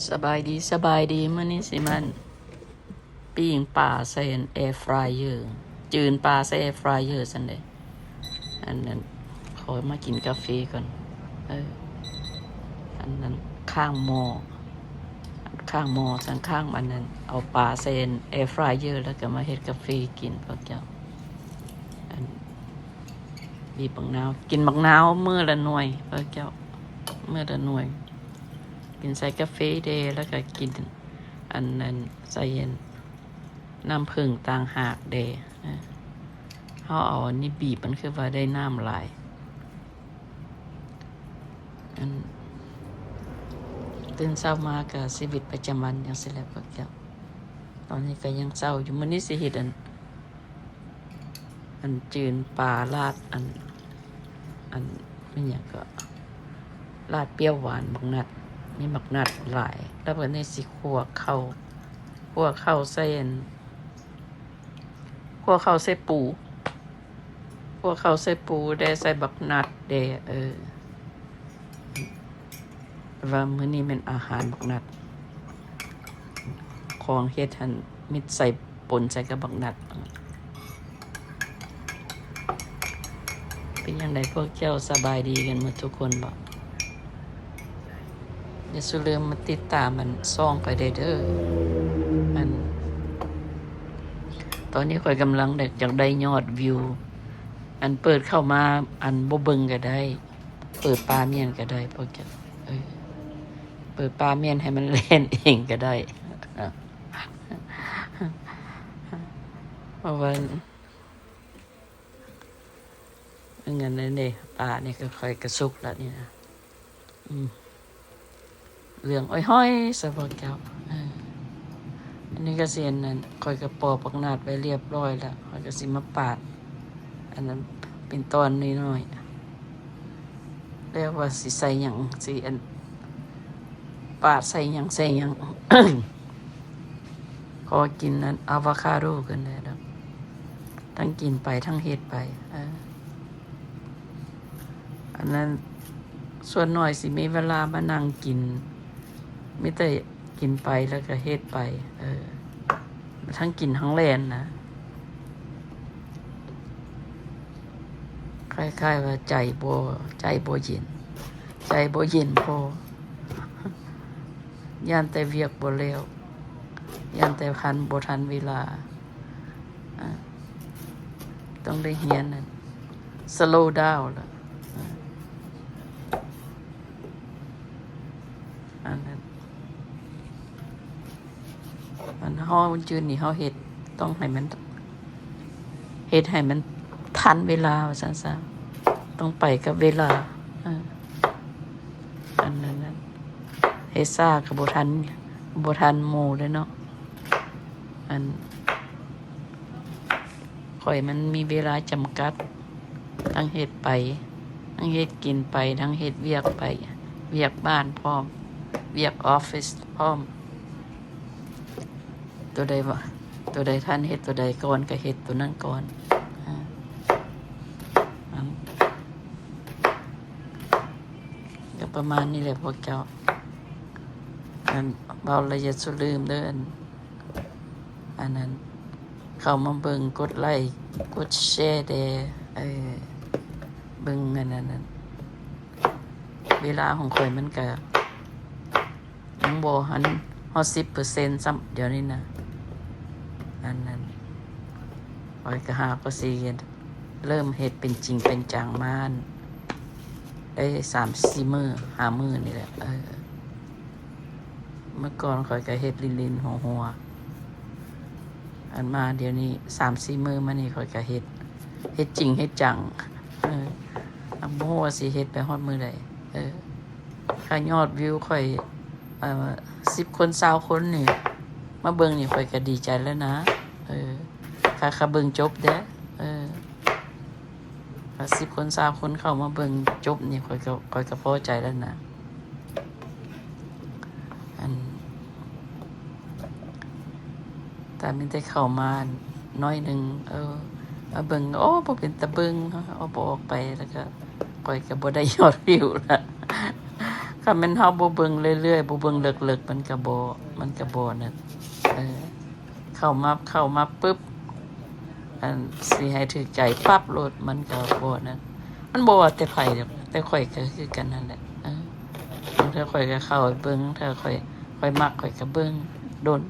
สบายดีมื้อนี้สิมันปิ้งปลาใส่แอร์ฟรายเออร์จืนปลาใส่แอร์ฟรายเออร์ซั่นเด้อันนั้นขอมากินกาแฟก่อนอันนั้นข้างหม้อสังข้างมันนั้นเอาปลาใส่แอร์ฟรายเออร์แล้วก็มาเฮ็ดกาแฟกินพวกเจ้าอันบีบบักนาวกินบักนาวมื้อละหน่วยพวกเจ้ามื้อละหน่วยกินใส่กาแฟเดแล้วก็กินอันนั้นใส่น้ำผึ้งต่างหากเดเขาเอาอันนี้บีบมันคือว่าได้น้ำหลายอันตื่นเช้ามากับชีวิตประจำวันอย่างสิแหละพวกเจ้าตอนนี้ก็ยังเช้าอยู่มื้อนี้สิเฮ็ดอันจืนปลาลาดอันเป็นหยังก็ลาดเปรี้ยวหวานบักนัดมีบักนัดหลายแล้วก็นี่สิคั่วข้าวใส่คั่วข้าวใส่ปูได้ใส่บักนัดเด้ว่ามื้อนี้เป็นอาหารบักนัดของเฮ็ดหั่นมิตรใส่ปนใส่กับบักนัดเป็นจังไดพวกเจ้าสบายดีกันหมดทุกคนบ่อย่าลืมมาติดตามมันซ่องไปได้เด้อมันตอนนี้ข่อยกำลังอยากได้ยอดวิวอันเปิดเข้ามาอันบ่เบิ่งก็ได้เปิดปลาเมียนก็ได้พวกเจ้าเปิดปลาเมียนให้มันเล่นเองก็ได้เพราะว่างั้นนั่นเด้ปลานี่ก็ค่อยกระสุกแล้วนี่นะเรื่องอ้อยๆซะพวกเจ้าอันนี้ก็เสียนนั่นค่อยก็ปอกผักนาดไว้เรียบร้อยแล้วค่อยก็สิมาปาดอันนั้นเป็นตอนน้อยๆเรียกว่าสิใส่หยังสิอันปาดใส่หยัง ขอกินนั้นอะโวคาโดกันได้แล้วทั้งกินไปทั้งเฮ็ดไปอันนั้นส่วนหน่อยสิมีเวลามานั่งกินไม่แต่กินไปแล้วก็เฮ็ดไปทั้งกินทั้งแลนนะคล้ายๆว่าใจบ่เย็นพอย่านแต่เวียกบ่แล้วย่านแต่บ่ทันเวลาต้องได้เฮียนนั่น slow down ล่ะอันนั้นมันเฮาจืนนี่เฮาเฮ็ดต้องให้มันเฮ็ดให้มันทันเวลาว่าซั่นซะต้องไปกับเวลาอันนั้นเฮ็ดซ่าก็บ่ทันหมู่เด้เนาะอันข่อยมันมีเวลาจำกัดทั้งเฮ็ดไปทั้งเฮ็ดกินไปทั้งเฮ็ดเวียกไปเวียกบ้านพร้อมเวียกออฟฟิศพร้อมตัวใดท่านเฮ็ดตัวใดก่อนก็เฮ็ดตัวนั้นก่อนก็ประมาณนี้แหละพวกเจ้าอันเบาละเอียดสุดลืมเด้ออันนั้นเข้ามาเบิ่งกดไลค์กดแชร์เด้เบิ่งอันนั้นเวลาของข่อยมันก็ยังบ่หันฮอด 10% ซ้ำเดี๋ยวนี้นะอันนั้นข่อยก็หาก็สิเริ่มเฮ็ดเป็นจริงเป็นจังมาได้ 3-4 มื้อ 5 มื้อนี่แหละเมื่อก่อนข่อยก็เฮ็ดลินๆหัวอันมาเดี๋ยวนี้ 3-4 มื้อมานี่ข่อยก็เฮ็ดจริงเฮ็ดจังบ่ฮู้ว่าสิเฮ็ดไปฮอดมื้อใดถ้ายอดวิวข่อย10 คน20 คนนี่มาเบิ่งนี่ข่อยก็ดีใจแล้วนะถ้าเบิ่งจบเด้ถ้า10 คน20 คนเข้ามาเบิ่งจบนี่ข่อยก็พอใจแล้วนะแต่มันได้เข้ามาน้อยหนึ่งมาเบิ่งบ่เป็นตะเบิ่งเอาบ่ออกไปแล้วก็ข่อยก็บ่ได้ยอดวิวละ คันแม่นเฮาบ่เบิ่งเรื่อยๆบ่เบิ่งเลิกๆมันก็บ่นั่นเออเข้ามาปึ๊บอันสิให้ถูกใจปั๊บโลดมันก็บ่นั่นมันบ่ว่าแต่ไผดอกแต่ข่อยก็คือกันนั่นแหละถ้าข่อยก็เข้าไปเบิ่งถ้าข่อยมักข่อยก็เบิ่งโดน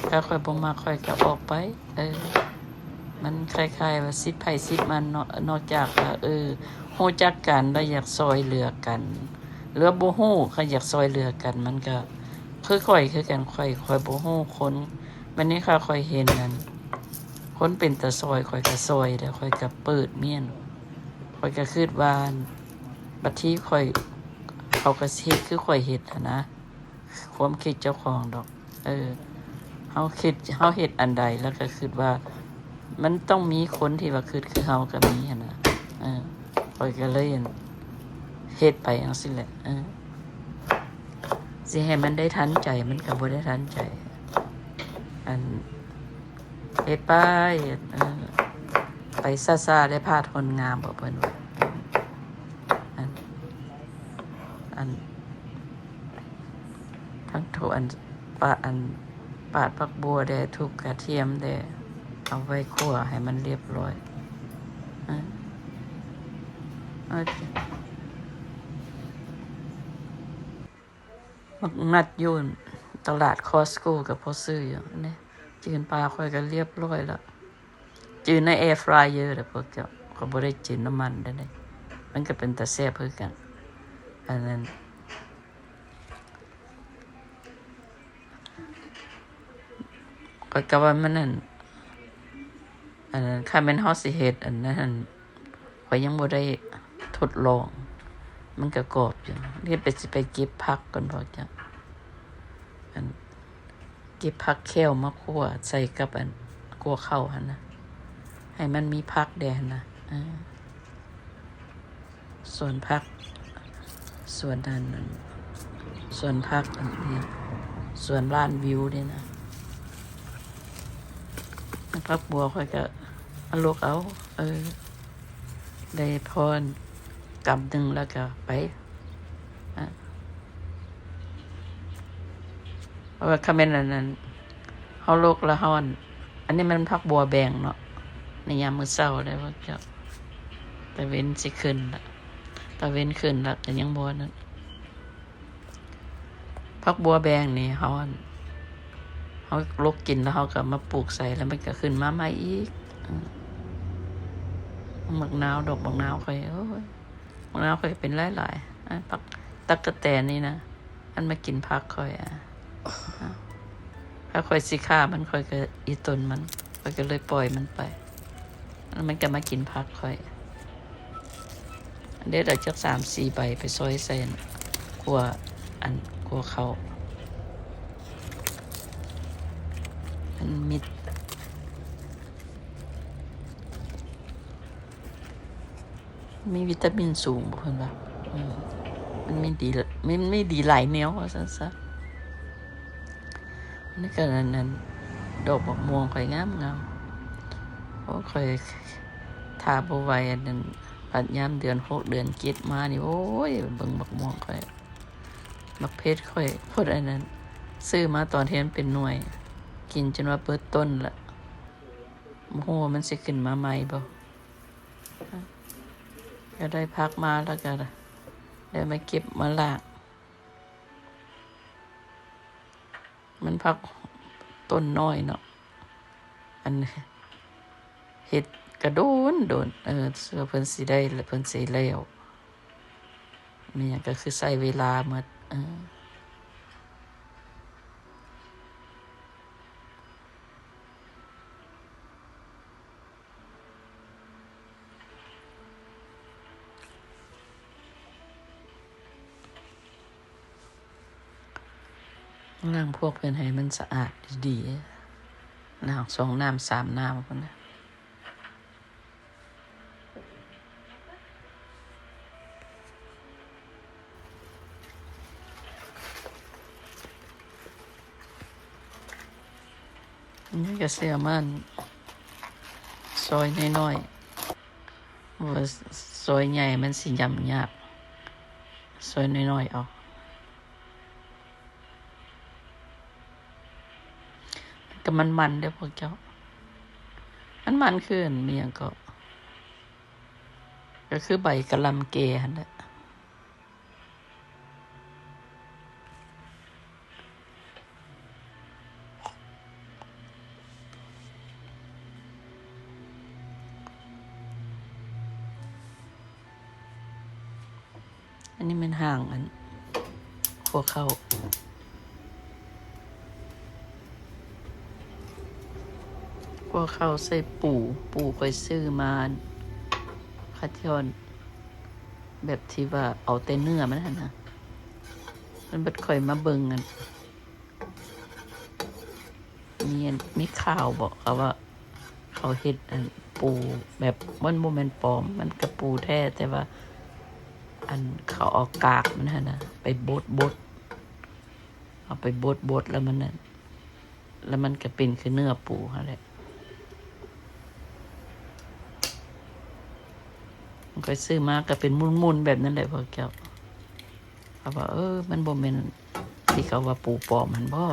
ถ้าข่อยบ่มักข่อยก็ออกไปมันคล้ายๆว่าสิทธิ์ไผสิทธิ์มันเนาะนอกจากว่ารู้จักกันแล้วอยากซอยเหลือกันหรือบ่ฮู้ก็อยากซอยเหลือกันมันก็คือข่อยคือกันข่อยบ่ฮู้คนวันนี้ค่ะข่อยเห็นนั่นคนเป็นตาซอยข่อยก็ซอยแล้วข่อยก็เปิดเมียนข่อยก็คิดว่าบัดที่ข่อยเขาก็เฮ็ดคือข่อยเฮ็ดนะความคิดเจ้าของดอกเฮาเฮ็ดอันใดแล้วก็คิดว่ามันต้องมีคนที่ว่าคือเฮาก็มีหั่นน่ะข่อยก็เลยเฮ็ดไปจังซี่แหละสิให้มันได้ทันใจมันก็บ่ได้ทันใจเฮ็ดไปไปซ่าๆได้พาทนงามบ่เพิ่นว่าทั้งโทปาดผักบัวได้ทุกกระเทียมได้เอาไว้คั่วให้มันเรียบร้อยนัดอยู่ตลาดคอสโก้กับพ่อซื้ออยู่นี่จืนปลาค่อยก็เรียบร้อยแล้วจืนในแอร์ฟรายเยอร์พวกเจ้าเขาบ่ได้จืนน้ำมันได้มันก็เป็นตาแซ่บคือกันอันนั้นก็ว่ามันนั่นอันนั้นค่าแม่นเฮาสิเฮ็ดอันนั้นข้อยยังบ่ได้ทดลองมันก็กรอบอยู่นี่ไปเก็บผักก่อนพอจ้ะเก็บผักแค้วมาคั่วใส่กับคั่วข้าวหั่นนะให้มันมีผักแดงนะส่วนผักส่วนนั้นส่วนผักอันนี้ส่วนร้านวิวนี่นะผักบัวค่อยก็เอาลวกเอาได้พรกำนึงแล้วก็ไปเพราะว่าคาเมนนั้นเฮาลวกแล้วเฮาอันนี้มันผักบัวแบงเนาะในยามมื้อเช้าได้พวกเจ้าตะเว้นสิขึ้นละตะเว้นขึ้นละก็ยังบ่นั้นผักบัวแบงนี่เฮาลกกินแล้วเฮาก็มาปลูกใส่แล้วมันก็ขึ้นมาใหม่อีกบักนาวดอกบักนาวค่อยบักนาวค่อยเป็นหลายๆผักตั๊กแตนนี่นะมันมากินผักค่อยถ้าค่อยสิฆ่ามันค่อยก็อีต้นมันค่อยก็เลยปล่อยมันไปแล้วมันก็มากินผักค่อยเด็ดเอาจัก 3-4 ใบไปซอยใส่คั่วข้าวมันมีวิตามินสูงบ่เพิ่นว่ามันไม่ดีหลายแนวว่าซั่นซะนี่ก็นั้นดอกบักม่วงค่อยงามโอ้ค่อยถ้าบ่ไหวอันนั้นปัดยามเดือน6เดือน7มานี่โอ้ยเบิ่งบักม่วงค่อยบักเพชรค่อยพดอันนั้นซื้อมาตอนที่มันเป็นหน่วยกินจนว่าเปิดต้นละโอ้โหมันสิขึ้นมาใหม่บ่ก็ได้พักมาแล้วก็ได้มาเก็บมาลากมันพักต้นน้อยเนาะอันเฮ็ดกระโดนเสื้อเพิ่นสิได้เพิ่นสิแล้วมันหยังก็คือใช้เวลาหมดล้างพวกเพิ่นให้มันสะอาดดีๆล้าง2 น้ำ 3 น้ำพุ่นน่ะนี่ก็เสียมันซอยน้อยๆว่าซอยใหญ่มันสิยำยากซอยน้อยๆเอา ก็มันเด้อพวกเจ้ามันคืออันเมียงก็คือใบกะหล่ำแก่หั่นแหละอันนี้มันห่างอันคั่วข้าวคั่วข้าวใส่ปูค่อยซื้อมาคาเทียนแบบที่ว่าเอาแต่เนื้อมันหั่นน่ะมันเบิดค่อยมาเบิ่งกันมีข่าวบอกเขาว่าเขาเฮ็ดอันปูแบบมันบ่แม่นปลอมมันก็ปูแท้แต่ว่าอันเขาเอากากมันหั่นน่ะไปบดเอาไปบดแล้วมันนั่นแล้วมันก็เป็นคือเนื้อปูหั่นแหละมันก็ซื้อมาก็เป็นมุนๆแบบนั้นแหละพวกเจ้าเขาว่ามันบ่แม่นที่เขาว่าปูปลอมมันบ่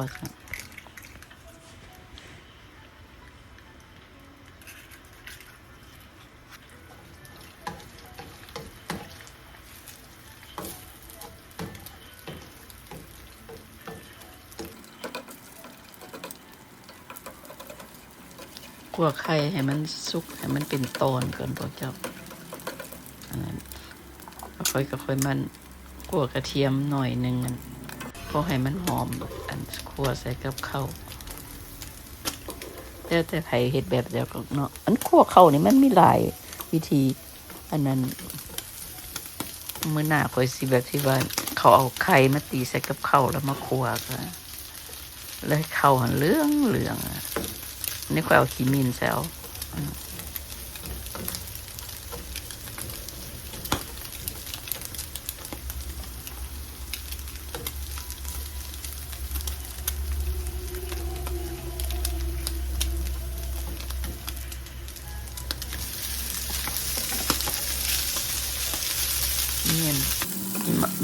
คั่วไข่ให้มันสุกให้มันเป็นตอนก่อนพวกเจ้าอันนั้นค่อยมันคั่วกระเทียมหน่อยนึงพอให้มันหอมอันคั่วใส่กับข้าวแต่ไผเฮ็ดแบบเดียวกันเนาะอันคั่วข้าวนี่มันมีหลายวิธีอันนั้นมื้อหน้าค่อยสิแบบที่ว่าเขาเอาไข่มาตีใส่กับข้าวแล้วมาคั่วก็แล้วให้ข้าวหันเหลืองนี่ค่อยเอาขี้มิ้นใส่เอา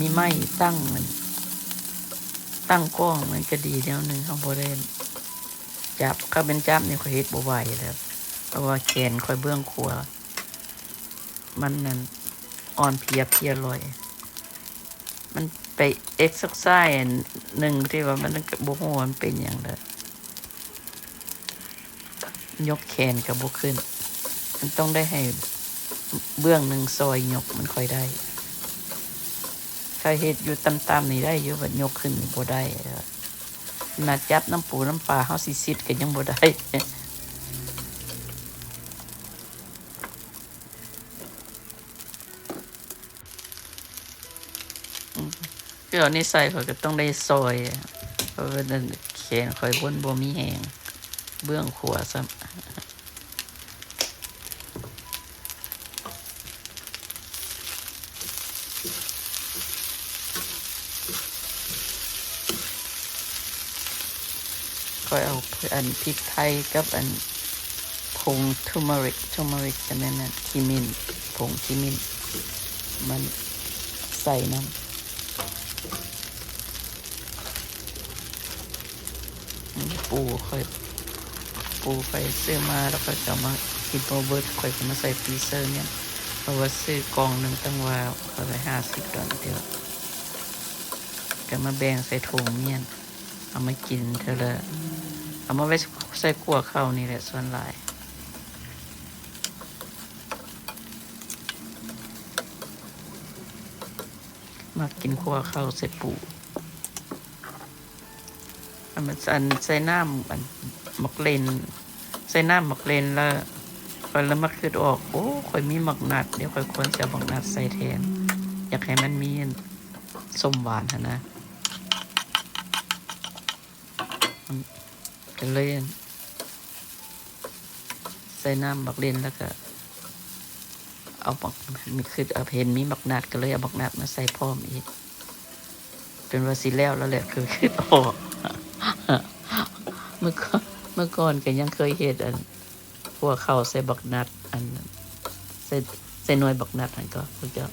มีไม้ตั้งกล้องมันก็ดีแนวนึงเฮาบ่ได้จับเขาเป็นจับนี่ค่อยเฮ็ดบ่ไหวแล้วเพราะว่าแขนค่อยเบื้องขวามันนั่นอ่อนเพลียลอยมันไปเอ็กซ์ไซส์หนึ่งที่ว่ามันบ่ฮู้ว่ามันเป็นหยังเด้อยกแขนก็บ่ขึ้นมันต้องได้ให้เบื้องหนึ่งซอยยกมันค่อยได้ถ้าเฮ็ดอยู่ต่ำๆนี่ได้อยู่บัดยกขึ้นนี่บ่ได้น่าจับน้ำปูน้ำปลาเฮาสิซิดก็ยังบ่ได้คือเอานี่ใส่ข่อยก็ต้องได้ซอยเพราะว่านั่นแขนข่อยบ่มีแหงเบื้องขวาซ้ำค่อยเอาอันพริกไทยกับอันผงทูเมริกอันนั้นน่ะขิมิ้นผงขิมิ้นมันใส่น้ำปูค่อยซื้อมาแล้วก็จะมากินโปรเบิร์ตค่อยมาใส่ฟรีเซอร์เนี่ยเพราะว่าซื้อกล่องหนึ่งตั้งว่า$150เดียวก็มาแบ่งใส่ถุงเนี่ยเอามากินเท่าละเอามาไว้ใส่ขั่วข้าวนี่แหละส่วนหลายมากินขั่วข้าวใส่ปูมันใส่น้ำหมักเลนใส่น้ำหมักเลนแล้วค่อยแล้วมาคืดออกโอ้ค่อยมีหมักนัดเดี๋ยวค่อยควรจะหมักนัดใส่แทนอยากให้มันมีส้มหวานนะก็เลยใส่น้ำหมักเลนแล้วก็เอามีคือเอาเห็นมีหมักนัดก็เลยเอาหมักนัดมาใส่พร้อมอีกจนว่าสิแล้วแหละคือคิดออกเมื่อก่อนก็ยังเคยเห็นอันพวกเขาใส่บักนัดอันใส่หน่วยบักนัดอันก็พวกเจ้า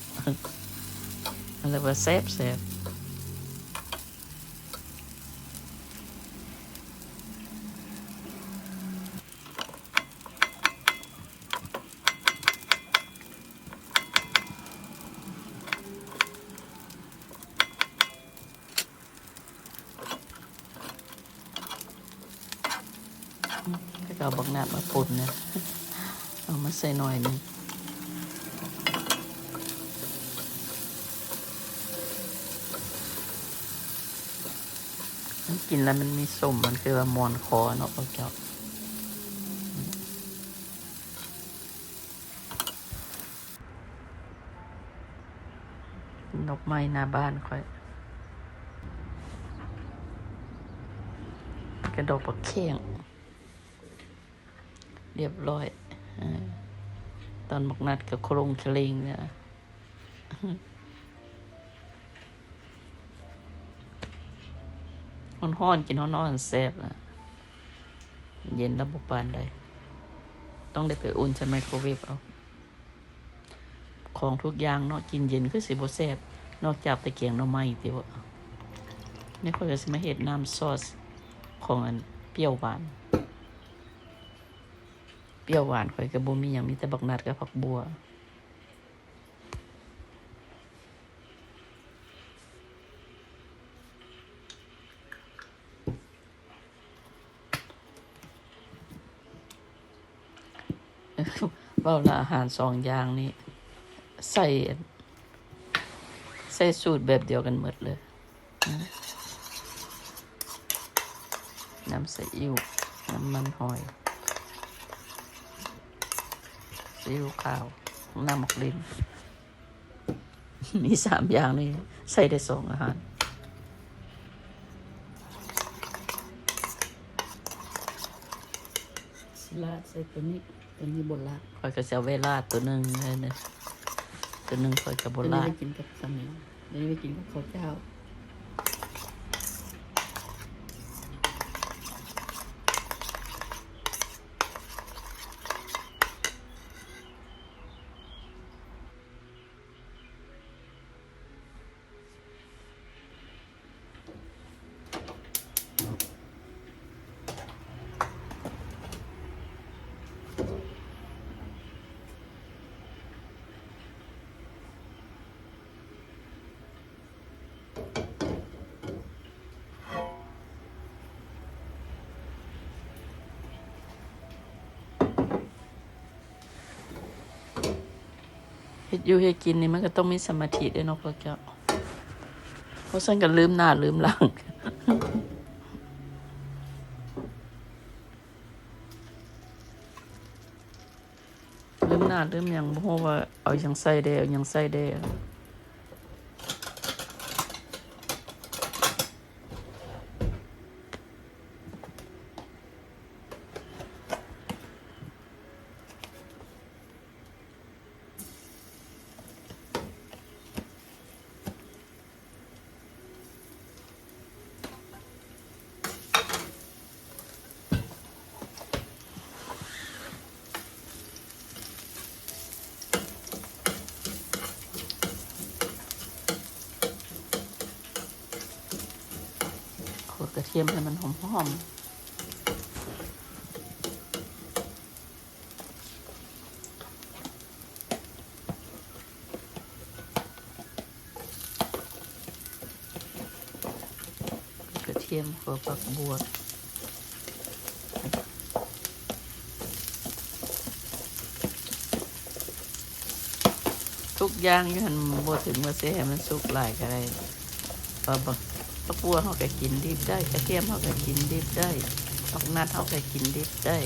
อันเรียกว่าแซ่บ ก็เอาบักนาดมาป่นเนี่ยเอามาใส่หน่อยหนึงมันกินแล้วมันมีส้มมันคือว่ามอนคอเนาะพวกเจ้าดอกไม้หน้าบ้านค่อยกระดอกปักเข่งเรียบร้อยตอนบักนัดกับโครงเคลงเนี่ยห้อนๆกินห้อนๆแซ่บนะเย็นแล้วบุปานได้ต้องได้ไปอุ่นใช้ไมโครเวฟเอาของทุกอย่างเนาะกินเย็นคือสิบ่แซ่บนอกจากตะเกียงหน่อไม้ติว่านี่ค่อยก็สิมาเฮ็ดน้ำซอสของอันเปรี้ยวหวานข่อยก็บ่มีหยังมีแต่บักนัดกับผักบัวเว้าละอาหาร2อย่างนี้ใส่สูตรแบบเดียวกันหมดเลยน้ำซีอิ๊วน้ำมันหอยซีอิ๊วขาวน้ำหมกลิ้นมี3อย่างนี่ใส่ได้2อาหารลาดใส่ตัวนี้บนลาดข่อยก็จะเอาไว้ลาดตัวหนึ่งเลยเนี่ยตัวหนึ่งข่อยกับบนลาดกินกับสามีนี่ไปกินกับข้าวเจ้าเฮ็ดอยู่เฮ็ดกินนี่มันก็ต้องมีสมาธิด้วยเนาะพวกเจ้าเพราะฉันก็ลืมหน้าลืมหลังลืมหน้าลืมหยังบ่ฮู้ว่าเอาหยังใส่ได้เอาหยังใส่ได้ขวดกระเทียมให้มันหอมๆกระเทียมหัวผักบัวทุกอย่างอยู่หั่นบ่ถึงว่าสิให้มันสุกหลายก็ได้เพราะผักบัวเฮาก็กินดิบได้กระเทียมเฮาก็กินดิบได้ผักนัดเฮาก็กินดิบได้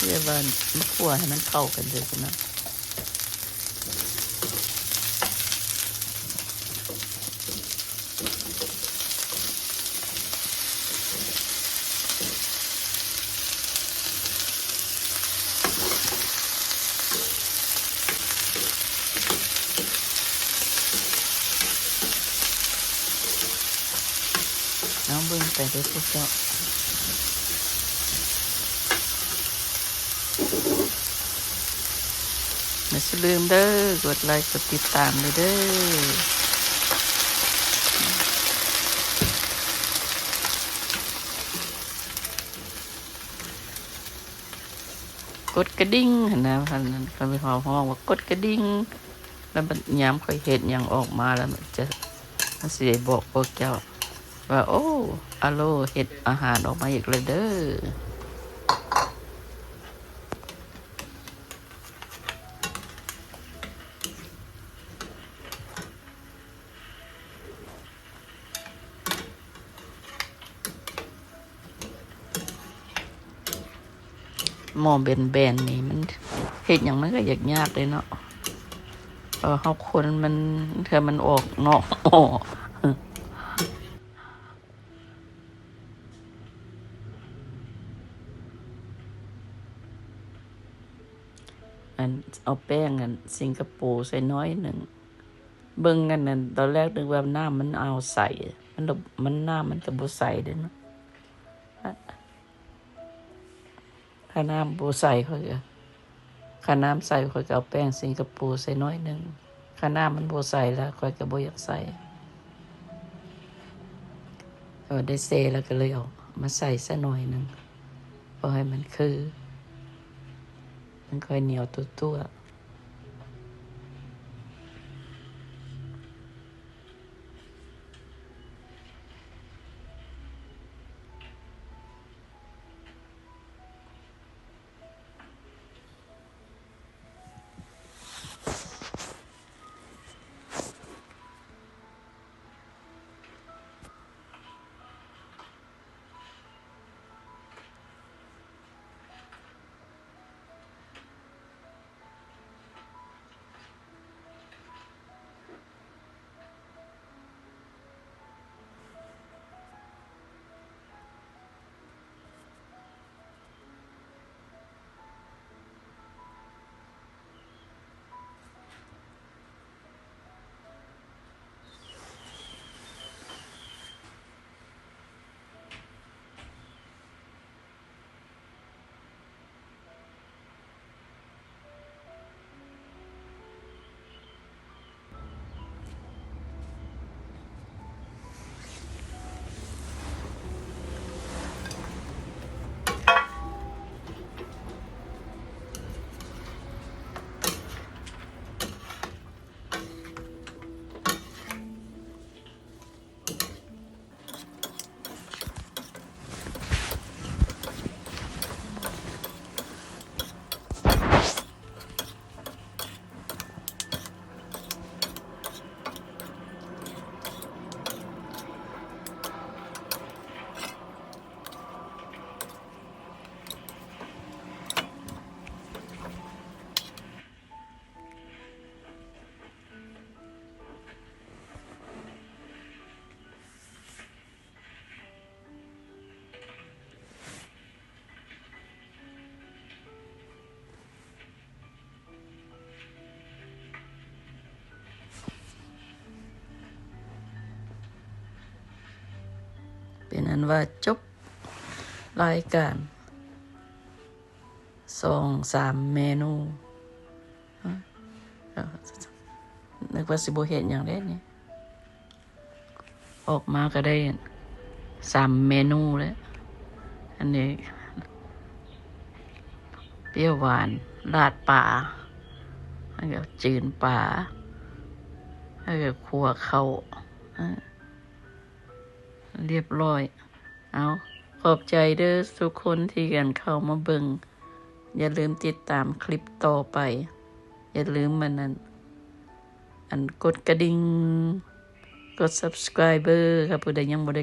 เรียกว่ามาคั่วให้มันเข้ากันเลยนะน้องเบิ่งไปเด้อพวกเจ้าไม่ลืมเด้อกดไลค์กดติดตามเลยเด้อกดกระดิ่งนะท่านเขาไปห้องว่ากดกระดิ่งแล้วมันย้ำค่อยเห็นอย่างออกมาแล้วมันสิบอกพวกเจ้า ว่าโอ้อาโลเฮ็ดอาหารออกมาอีกแล้วเด้อหม้อแบนๆนี่มันเฮ็ดหยังมันก็ยากๆเลยเนาะเฮาคนมันเทื่อมันออกนอกอ้ออันเอาแป้งอันสิงคโปร์ใส่น้อยหนึ่งเบิ่งกันนั่นตอนแรกนึกว่าน้ำมันเอาใส่มันน้ำมันก็บ่ใส่เด้เนาะถ้าน้ำบ่ใส่เขาก็ถ้าน้ำใส่ข้อยก็เอาแป้งสิงคโปร์ใส่น้อยหนึ่งถ้าน้ำมันบ่ใส่แล้วข้อยก็บ่อยากใส่ได้เซแล้วก็เลยเอามาใส่ซะหน่อยหนึ่งเพราะให้มันคือมันค่อยเหนียวตัว เป็นอันว่าจบรายการ2-3 เมนูนึกว่าสิบ่เฮ็ดหยังได้นี่ออกมาก็ได้3 เมนูแล้วอันนี้เปรี้ยวหวานราดปลาแล้วก็จืนปลาแล้วก็คั่วข้าวเรียบร้อยเอาขอบใจเด้อทุกคนที่กันเข้ามาเบิ่งอย่าลืมติดตามคลิปต่อไปอย่าลืมอันกดกระดิ่งกด subscriber ครับผู้ใดยังบ่ได้